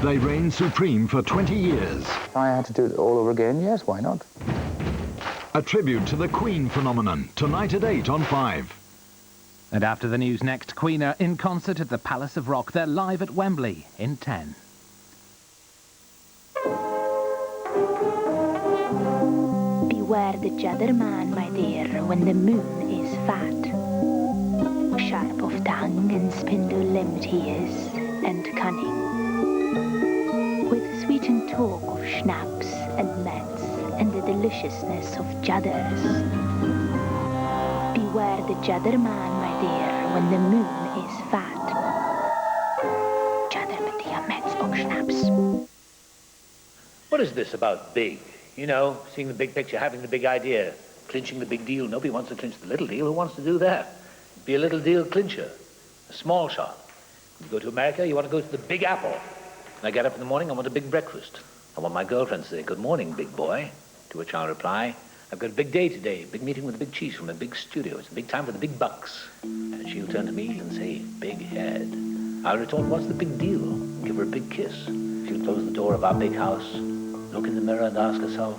They reigned supreme for 20 years. If I had to do it all over again, yes, why not? A tribute to the Queen phenomenon, tonight at 8 on 5. And after the news next, Queen are in concert at the Palace of Rock. They're live at Wembley in 10. Beware the judder man, my dear, when the moon is fat. Sharp of tongue and spindle-limbed he is, and cunning. With sweetened talk of schnapps and Metz, and the deliciousness of judders. Beware the judder man, my dear, when the moon is fat. Judder met die Metz och schnapps. What is this about big? You know, seeing the big picture, having the big idea, clinching the big deal. Nobody wants to clinch the little deal. Who wants to do that? Be a little deal clincher, a small shot. You go to America, you want to go to the Big Apple. When I get up in the morning, I want a big breakfast. I want my girlfriend to say, "Good morning, big boy," to which I'll reply, "I've got a big day today, big meeting with the big chiefs from a big studio. It's a big time for the big bucks." And she'll turn to me and say, "Big head." I'll retort, "What's the big deal?" and give her a big kiss. She'll close the door of our big house, look in the mirror and ask herself,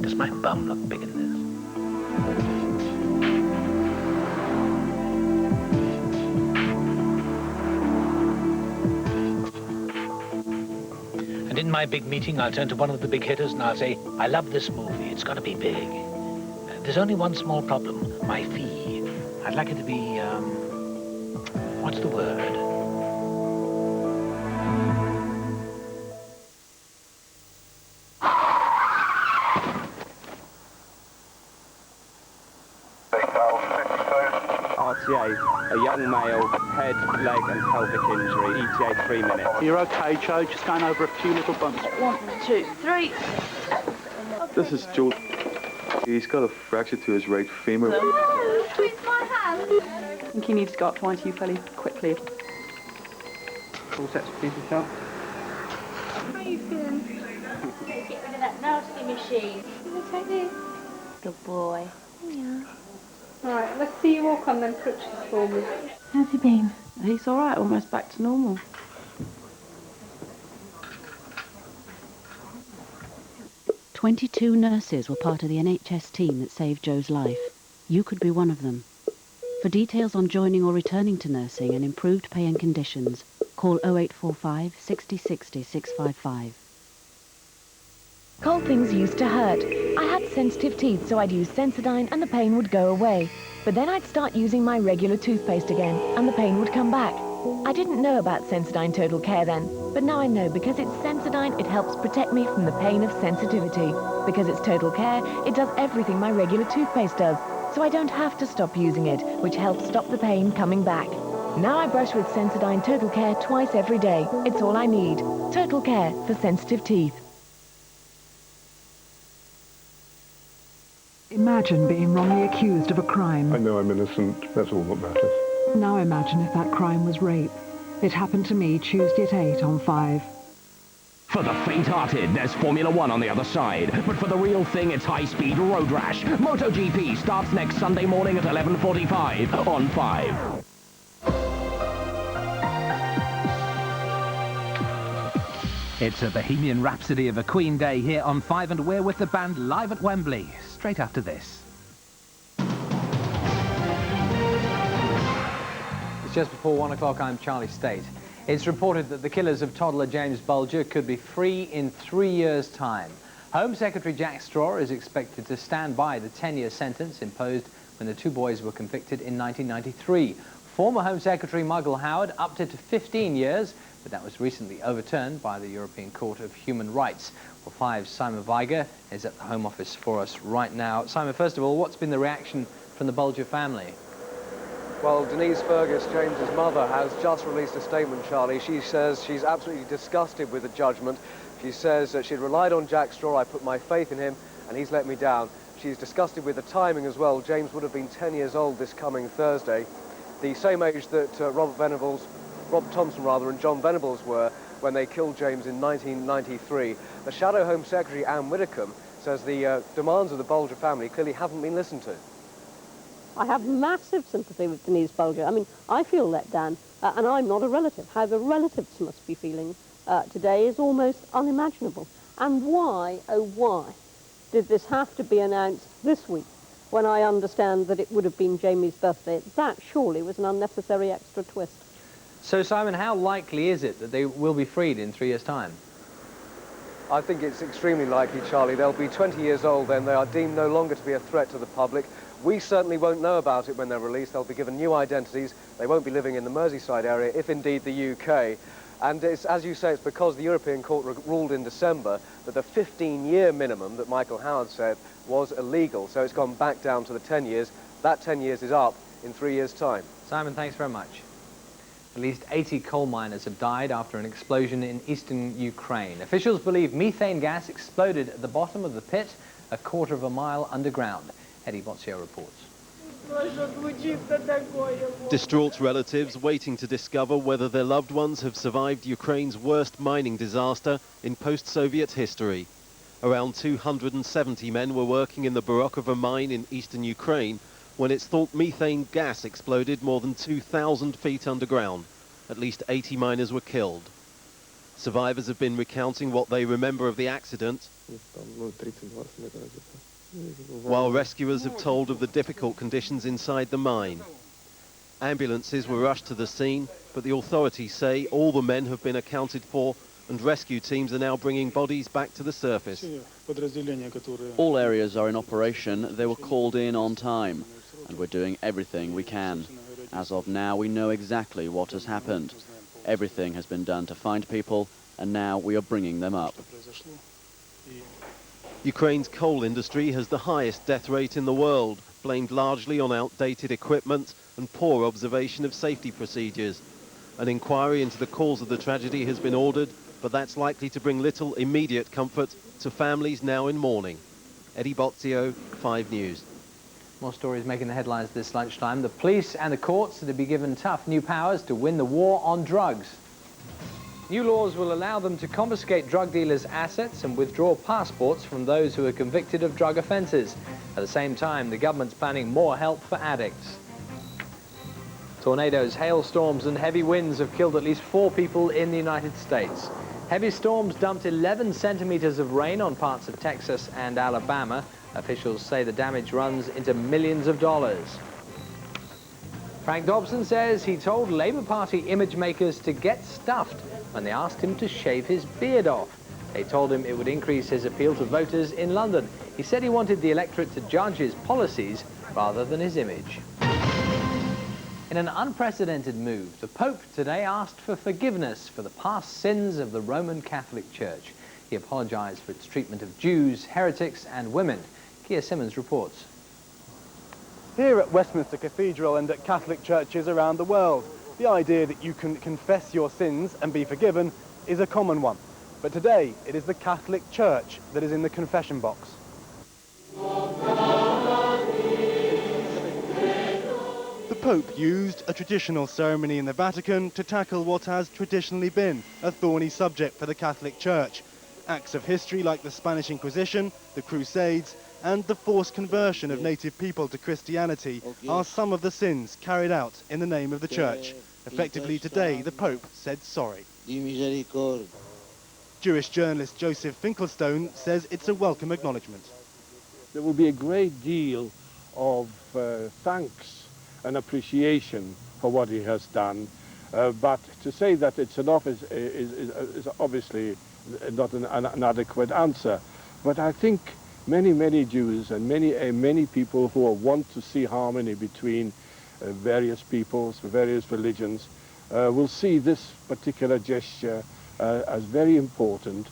"Does my bum look big in this?" And in my big meeting, I'll turn to one of the big hitters and I'll say, "I love this movie. It's got to be big. There's only one small problem, my fee. I'd like it to be, what's the word? RTA, a young male, head, leg and pelvic injury, ETA 3 minutes. You're okay, Joe, just going over a few little bumps. 1, 2, 3. This is Joe. He's got a fracture to his right femur. Twist my hand. I think he needs to go up to ITU fairly quickly. All sets, please, Michelle. How are you feeling? Get rid of that nasty machine. Take this. Good boy. Yeah. All right, let's see you walk on them crutches for me. How's he been? He's all right, almost back to normal. "22 nurses were part of the NHS team that saved Joe's life. You could be one of them. For details on joining or returning to nursing and improved pay and conditions, call 0845 60 60 655. Cold things used to hurt. I had sensitive teeth, so I'd use Sensodyne and the pain would go away. But then I'd start using my regular toothpaste again, and the pain would come back. I didn't know about Sensodyne Total Care then, but now I know because it's Sensodyne, it helps protect me from the pain of sensitivity. Because it's Total Care, it does everything my regular toothpaste does, so I don't have to stop using it, which helps stop the pain coming back. Now I brush with Sensodyne Total Care twice every day. It's all I need. Total Care for sensitive teeth. Imagine being wrongly accused of a crime. I know I'm innocent. That's all that matters. Now imagine if that crime was rape. It happened to me Tuesday at 8 on 5. For the faint-hearted, there's Formula One on the other side. But for the real thing, it's high-speed road rash. MotoGP starts next Sunday morning at 11:45 on 5. It's a Bohemian Rhapsody of a Queen Day here on 5, and we're with the band live at Wembley, straight after this. It's just before 1 o'clock. I'm Charlie State. It's reported that the killers of toddler James Bulger could be free in 3 years' time. Home Secretary Jack Straw is expected to stand by the 10-year sentence imposed when the two boys were convicted in 1993. Former Home Secretary Muggle Howard upped it to 15 years, but that was recently overturned by the European Court of Human Rights. Well, 5's Simon Weiger is at the Home Office for us right now. Simon, first of all, what's been the reaction from the Bulger family? Well, Denise Fergus, James's mother, has just released a statement, Charlie. She says she's absolutely disgusted with the judgment. She says that she'd relied on Jack Straw. I put my faith in him, and he's let me down. She's disgusted with the timing as well. James would have been 10 years old this coming Thursday, the same age that Rob Thompson and John Venables were when they killed James in 1993. The Shadow Home Secretary, Anne Widdecombe, says the demands of the Bulger family clearly haven't been listened to. I have massive sympathy with Denise Bulger. I mean, I feel let down, and I'm not a relative. How the relatives must be feeling today is almost unimaginable. And why, oh why, did this have to be announced this week when I understand that it would have been Jamie's birthday? That surely was an unnecessary extra twist. So, Simon, how likely is it that they will be freed in 3 years' time? I think it's extremely likely, Charlie. They'll be 20 years old then. They are deemed no longer to be a threat to the public. We certainly won't know about it when they're released. They'll be given new identities. They won't be living in the Merseyside area, if indeed the UK. And it's, as you say, it's because the European Court ruled in December that the 15-year minimum that Michael Howard said was illegal. So it's gone back down to the 10 years. That 10 years is up in 3 years' time. Simon, thanks very much. At least 80 coal miners have died after an explosion in eastern Ukraine. Officials believe methane gas exploded at the bottom of the pit, a quarter of a mile underground. Eddie Bozzio reports. Distraught relatives waiting to discover whether their loved ones have survived Ukraine's worst mining disaster in post-Soviet history. Around 270 men were working in the Barclays mine in eastern Ukraine when it's thought methane gas exploded more than 2,000 feet underground. At least 80 miners were killed. Survivors have been recounting what they remember of the accident, while rescuers have told of the difficult conditions inside the mine. Ambulances were rushed to the scene, but the authorities say all the men have been accounted for and rescue teams are now bringing bodies back to the surface. All areas are in operation. They were called in on time, and we're doing everything we can. As of now, we know exactly what has happened. Everything has been done to find people, and now we are bringing them up. Ukraine's coal industry has the highest death rate in the world, blamed largely on outdated equipment and poor observation of safety procedures. An inquiry into the cause of the tragedy has been ordered, but that's likely to bring little immediate comfort to families now in mourning. Eddie Bozzio, 5 News. More stories making the headlines this lunchtime. The police and the courts are to be given tough new powers to win the war on drugs. New laws will allow them to confiscate drug dealers' assets and withdraw passports from those who are convicted of drug offences. At the same time, the government's planning more help for addicts. Tornadoes, hailstorms and heavy winds have killed at least 4 people in the United States. Heavy storms dumped 11 centimetres of rain on parts of Texas and Alabama. Officials say the damage runs into millions of dollars. Frank Dobson says he told Labour Party image makers to get stuffed when they asked him to shave his beard off. They told him it would increase his appeal to voters in London. He said he wanted the electorate to judge his policies rather than his image. In an unprecedented move, the Pope today asked for forgiveness for the past sins of the Roman Catholic Church. He apologised for its treatment of Jews, heretics and women. Keir Simmons reports. Here at Westminster Cathedral and at Catholic churches around the world, the idea that you can confess your sins and be forgiven is a common one. But today, it is the Catholic Church that is in the confession box. The Pope used a traditional ceremony in the Vatican to tackle what has traditionally been a thorny subject for the Catholic Church. Acts of history like the Spanish Inquisition, the Crusades, and the forced conversion of native people to Christianity are some of the sins carried out in the name of the Church. Effectively today, the Pope said sorry. Jewish journalist Joseph Finkelstone says it's a welcome acknowledgement. There will be a great deal of thanks and appreciation for what he has done, but to say that it's enough is obviously not an adequate answer. But I think many Jews and many people who want to see harmony between various peoples, various religions, will see this particular gesture as very important.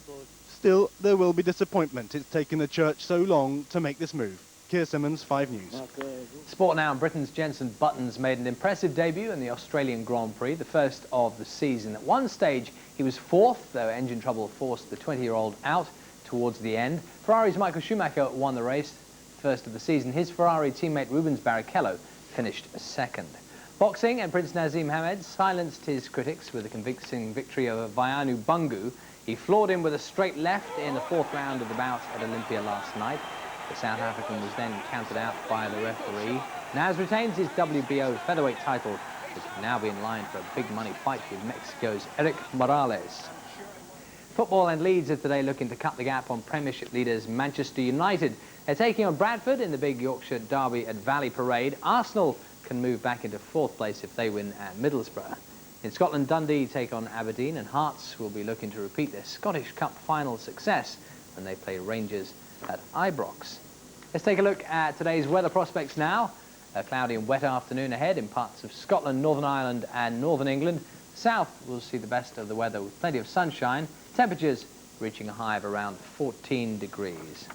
Still, there will be disappointment. It's taken the Church so long to make this move. Keir Simmons, 5 News. Sport now. Britain's Jenson Buttons made an impressive debut in the Australian Grand Prix, the first of the season. At one stage, he was 4th, though engine trouble forced the 20-year-old out towards the end. Ferrari's Michael Schumacher won the race, first of the season. His Ferrari teammate Rubens Barrichello finished 2nd. Boxing, and Prince Nazim Hamed silenced his critics with a convincing victory over Vaianu Bungu. He floored him with a straight left in the 4th round of the bout at Olympia last night. The South African was then counted out by the referee. Naz retains his WBO featherweight title, which can now be in line for a big money fight with Mexico's Eric Morales. Football and Leeds are today looking to cut the gap on Premiership leaders Manchester United. They're taking on Bradford in the big Yorkshire derby at Valley Parade. Arsenal can move back into 4th place if they win at Middlesbrough. In Scotland, Dundee take on Aberdeen, and Hearts will be looking to repeat their Scottish Cup final success when they play Rangers at Ibrox. Let's take a look at today's weather prospects now. A cloudy and wet afternoon ahead in parts of Scotland, Northern Ireland and Northern England. South will see the best of the weather with plenty of sunshine. Temperatures reaching a high of around 14 degrees.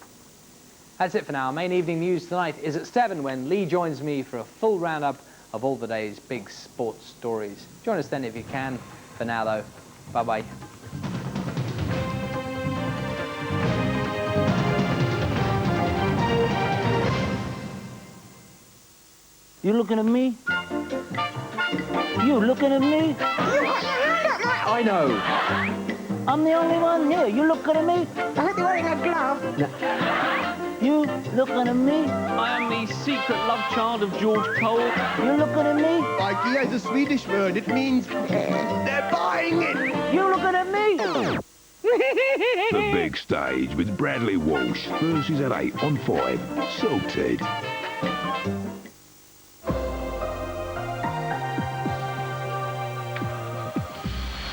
That's it for now. Our main evening news tonight is at 7 when Lee joins me for a full roundup of all the day's big sports stories. Join us then if you can. For now though, bye-bye. You looking at me? You looking at me? I know. I'm the only one here. You looking at me? I hope you're wearing a glove. No. You looking at me? I am the secret love child of George Cole. You looking at me? Ikea is a Swedish word. It means they're buying it. You looking at me? The big stage with Bradley Walsh. Thursdays at 8 on 5. Salted.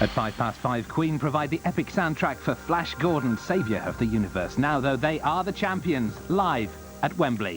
At 5:05, Queen provide the epic soundtrack for Flash Gordon, saviour of the universe. Now, though, they are the champions, live at Wembley.